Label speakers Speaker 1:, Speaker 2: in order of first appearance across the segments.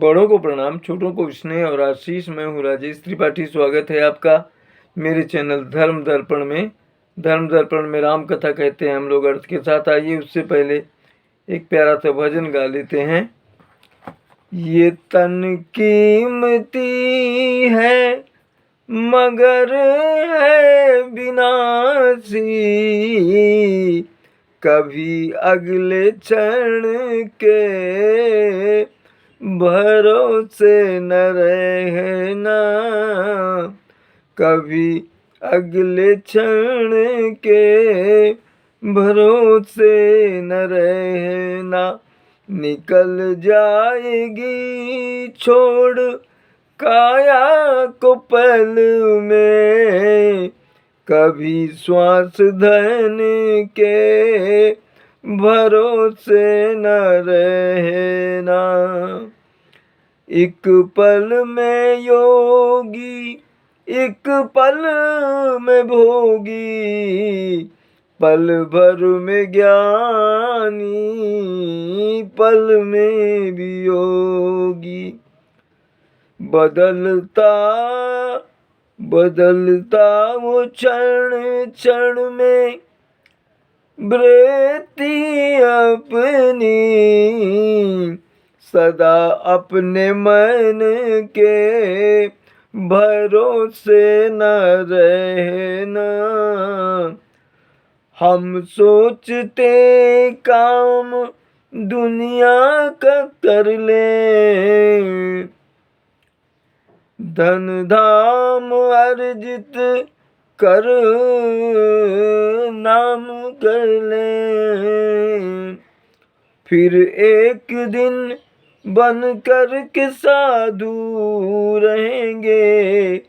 Speaker 1: बड़ों को प्रणाम, छोटों को स्नेह और आशीष। मैं हूँ राजेश त्रिपाठी। स्वागत है आपका मेरे चैनल धर्म दर्पण में। धर्म दर्पण में राम कथा कहते हैं हम लोग अर्थ के साथ। आइए उससे पहले एक प्यारा सा भजन गा लेते हैं। ये तन कीमती है मगर है विनाशी, कभी अगले क्षण के भरोसे न रहना, कभी अगले क्षण के भरोसे न रहना। निकल जाएगी छोड़ काया को पल में, कभी श्वास धन के भरोसे न रहना। एक पल में योगी एक पल में भोगी, पल भर में ज्ञानी पल में वियोगी। बदलता बदलता वो क्षण क्षण में वृत्ति अपनी, सदा अपने मन के भरोसे न रहना। हम सोचते काम दुनिया का कर ले, धन धाम अर्जित कर नाम कर ले, फिर एक दिन बन कर के साधु रहेंगे,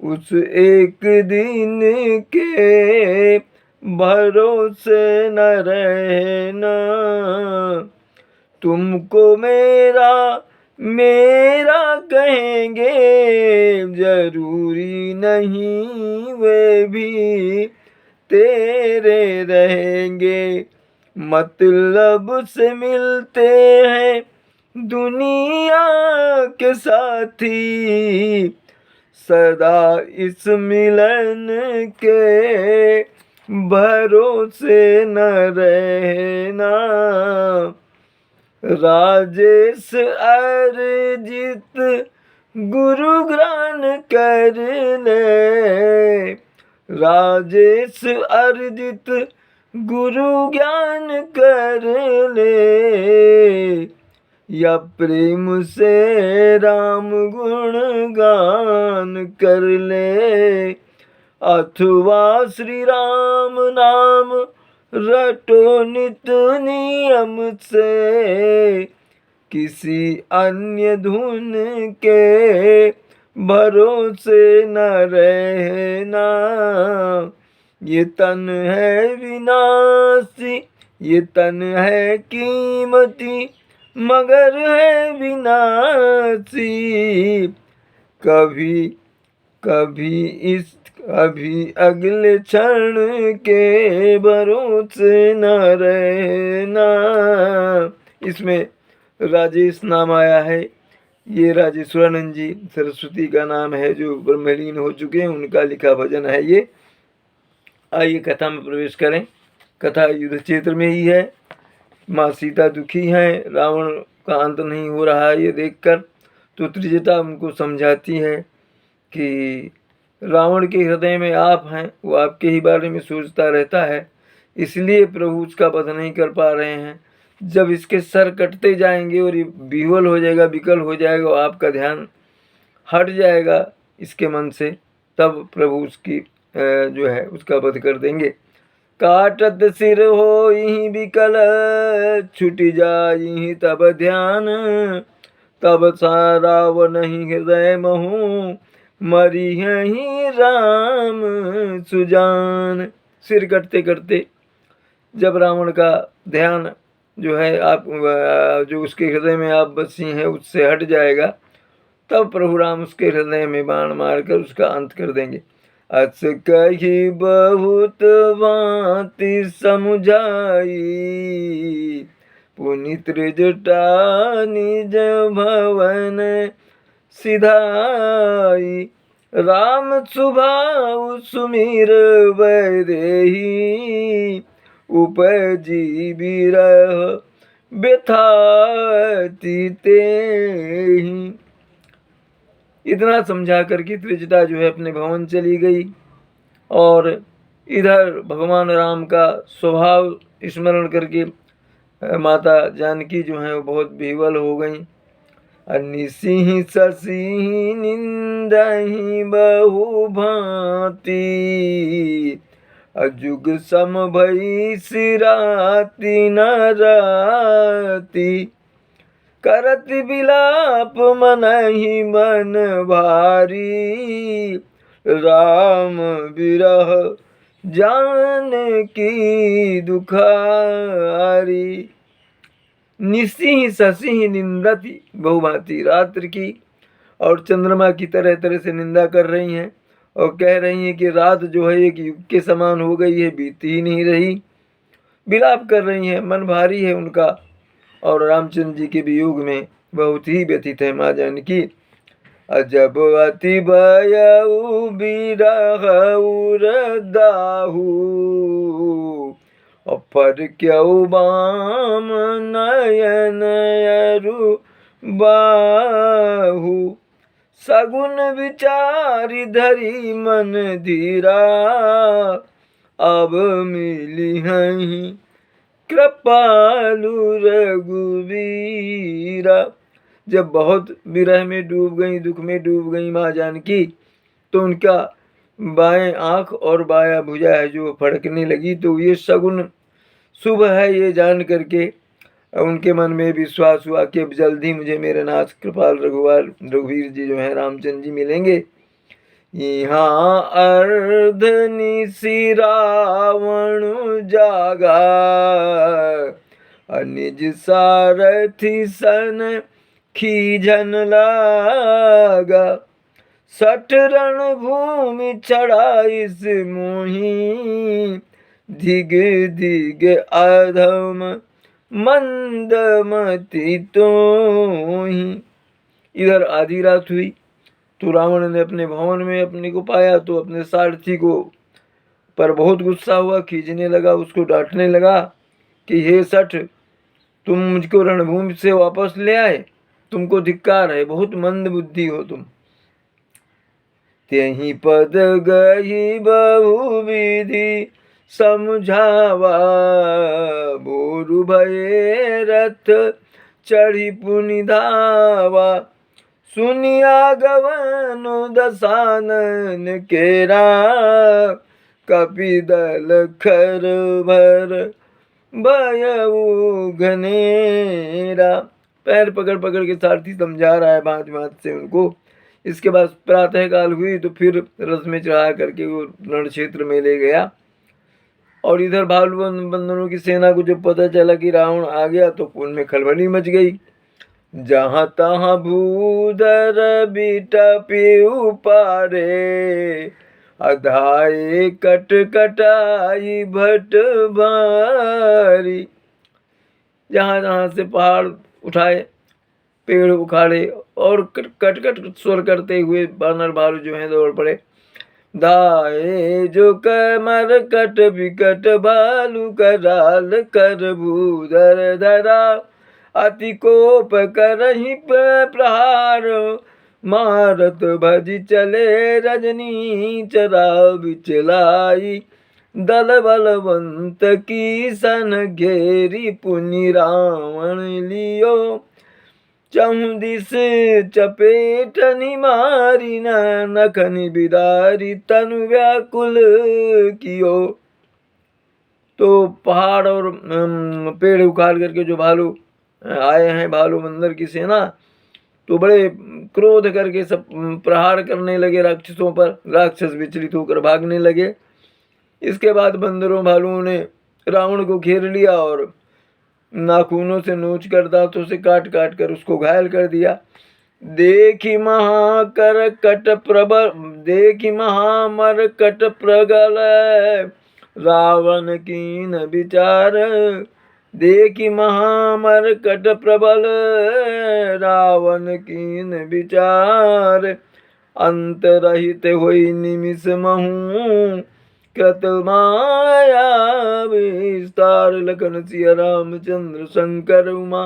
Speaker 1: उस एक दिन के भरोसे न रहना। तुमको मेरा मेरा कहेंगे, जरूरी नहीं वे भी तेरे रहेंगे। मतलब से मिलते हैं दुनिया के साथी, सदा इस मिलन के भरोसे न रहना। राजेश अर्जित गुरु ज्ञान कर ले, राजेश अर्जित गुरु ज्ञान कर ले, या प्रेम से राम गुण गान कर ले, अथवा श्री राम नाम रटो नित नियम से, किसी अन्य धुन के भरोसे न रहना। ये तन है विनाशी, ये तन है कीमती मगर है विनाशी, कभी अगले क्षण के भरोसे न रहना। इसमें राजेश नाम आया है। ये राजेश्वरानंद जी सरस्वती का नाम है, जो ब्रह्मलीन हो चुके हैं, उनका लिखा भजन है ये। आइए कथा में प्रवेश करें। कथा युद्ध क्षेत्र में ही है। माँ सीता दुखी हैं, रावण का अंत नहीं हो रहा है ये देखकर। तो त्रिजटा उनको समझाती है कि रावण के हृदय में आप हैं, वो आपके ही बारे में सोचता रहता है, इसलिए प्रभु उसका वध नहीं कर पा रहे हैं। जब इसके सर कटते जाएंगे और ये विह्वल हो जाएगा, विकल हो जाएगा, और आपका ध्यान हट जाएगा इसके मन से, तब प्रभु उसकी जो है उसका वध कर देंगे। काटत सिर हो यही विकल, छुट जाई तब ध्यान, तब सारा वो नहीं हृदय महू, मरी है ही राम सुजान। सिर कटते कटते जब रावण का ध्यान जो है आप जो उसके हृदय में आप बसी हैं उससे हट जाएगा, तब प्रभु राम उसके हृदय में बाण मारकर उसका अंत कर देंगे। अस कही बहुत भांति समझाई, पुनि त्रिजटा निज भवन सिधाई। राम सुभाउ सुमिर वैदेही उपजी बिरह व्यथाति तेहि। इतना समझा करके त्रिजटा जो है अपने भवन चली गई और इधर भगवान राम का स्वभाव स्मरण करके माता जानकी जो है वो बहुत विह्वल हो गई। निसिंह ससिंह निंदहि बहु भांति अजुग सम भई सिराति न राति। करत बिलाप मनहि मन भारी राम बिरह जानकी दुखारी। निसिंह ससिंह निंदति बहुभांति, रात्रि की और चंद्रमा की तरह तरह से निंदा कर रही हैं और कह रही हैं कि रात जो है एक युग के समान हो गई है, बीती ही नहीं रही। विलाप कर रही हैं, मन भारी है उनका और रामचंद्र जी के वियोग में बहुत ही व्यथित है माँ जानकी। अजब अति भयउ बिरहउ दाहू अपर क्यों बाम नयन अरु बाहु। सगुन विचारि धरि मन धीरा अब मिली हहीं कृपालु रघुवीरा। जब बहुत विरह में डूब गई, दुख में डूब गई माँ जानकी, तो उनका बाएं आँख और बाया भुजा है जो फड़कने लगी। तो ये सगुन शुभ है ये जान करके उनके मन में विश्वास हुआ कि अब जल्दी मुझे मेरे नाथ कृपाल रघुवीर जी जो है रामचंद्र जी मिलेंगे। यहाँ अर्ध निशि रावण जागा निज सारथी सन खीजन लागा। सठ रण भूमि चढ़ा इस मोही धिग धिग अधम मंदमति तोही। इधर आधी रात हुई तो रावण ने अपने भवन में अपने को पाया तो अपने सारथी को पर बहुत गुस्सा हुआ, खींचने लगा, उसको डांटने लगा कि हे सठ, तुम मुझको रणभूमि से वापस ले आए, तुमको धिक्कार है, बहुत मंद बुद्धि हो तुम। त्यही पद गही बहु विधि समझावा बोरु भये रथ चढ़ी पुनि धावा। सुनिया गवनु दसानन केरा कपिदल खर भर भयउ घनेरा। पैर पकड़ पकड़ के सारथी समझा रहा है भांति भांति से उनको। इसके बाद प्रातः काल हुई तो फिर रथ में चढ़ा करके वो रण क्षेत्र में ले गया। और इधर भालू बंदरों की सेना को जब पता चला कि रावण आ गया तो उनमें खलबली मच गई। जहाँ तहाँ भूधर बिटपी उपारे अधाए कट कटाई भट भारी। जहाँ जहाँ से पहाड़ उठाए, पेड़ उखाड़े और कट कट स्वर करते हुए बानर भालू जो हैं दौड़ पड़े। दाए जो कमर कट विकट भालू कराल कर भूधर धरा अति कोप करहि प्रहार मारत भजी चले रजनी चरा बिचलाई। दल बलवंत की सन घेरी पुनि रावण लियो चहुदिस चपेटनि मारी नखनि बिदारी तनु व्याकुल कियो। तो पहाड़ और पेड़ उखाड़ करके जो भालू आए हैं, भालू बंदर की सेना, तो बड़े क्रोध करके सब प्रहार करने लगे राक्षसों पर। राक्षस विचलित होकर भागने लगे। इसके बाद बंदरों भालुओं ने रावण को घेर लिया और नाखूनों से नोच कर दांतों से काट काट कर उसको घायल कर दिया। देखी महाकर कट प्रबल देखी महामर कट प्रगल रावण कीन विचार देखी महामरकट प्रबल, रावण कीन विचार। अंत रहित हुई निमिष महु, कृत माया विस्तार। लखन सिया रामचंद्र शंकर उमा,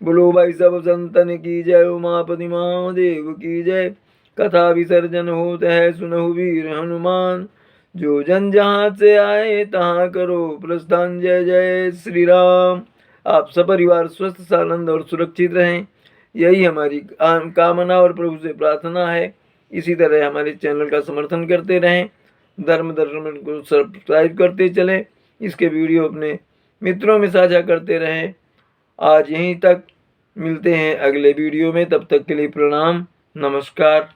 Speaker 1: बोलो भाई सब संतन की जय। उमापति महादेव की जय। कथा विसर्जन होता है सुनहु वीर हनुमान, जो जन जहाँ से आए तहाँ करो प्रस्थान। जय जय श्री राम। आप सपरिवार स्वस्थ सानंद और सुरक्षित रहें, यही हमारी कामना और प्रभु से प्रार्थना है। इसी तरह हमारे चैनल का समर्थन करते रहें, धर्म दर्शन को सब्सक्राइब करते चलें, इसके वीडियो अपने मित्रों में साझा करते रहें। आज यहीं तक, मिलते हैं अगले वीडियो में। तब तक के लिए प्रणाम, नमस्कार।